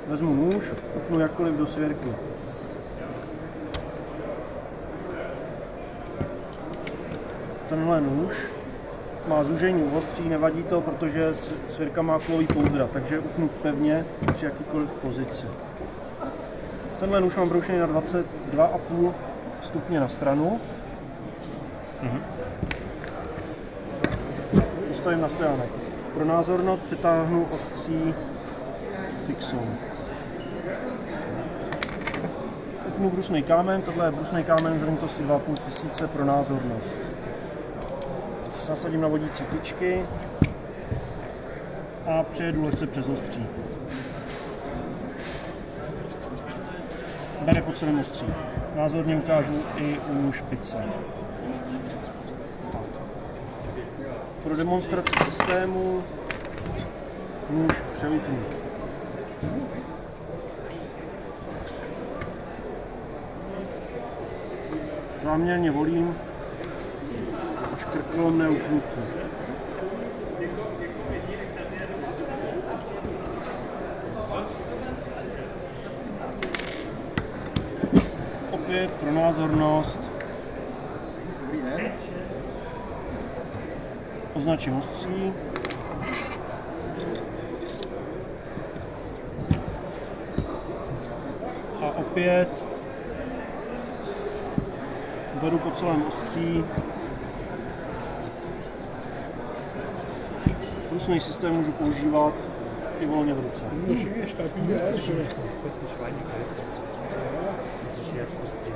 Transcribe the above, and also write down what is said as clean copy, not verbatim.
Vezmu nůž, upnu jakkoliv do svěrky. Tenhle nůž má zúžení u ostří, nevadí to, protože svěrka má kulový pouzdra, takže upnu pevně při jakýkoliv pozici. Tenhle nůž mám broušený na 22,5 stupně na stranu. Postavím na stojánek. Pro názornost přitáhnu ostří fixou. Upnu brusný kámen, tohle je brusný kámen z hrnutosti 2500 pro názornost. Nasadím na vodící tyčky a přejedu lehce přes ostří. Bere po celém ostří. Názorně ukážu i u špice. Pro demonstraci systému nůž přelupnu. Záměrně volím až krkolomné upnutí. Opět pro názornost označím ostří. A opět beru po celém ostří. Brusný systém můžu používat i volně v ruce. Das ist jetzt das Ding.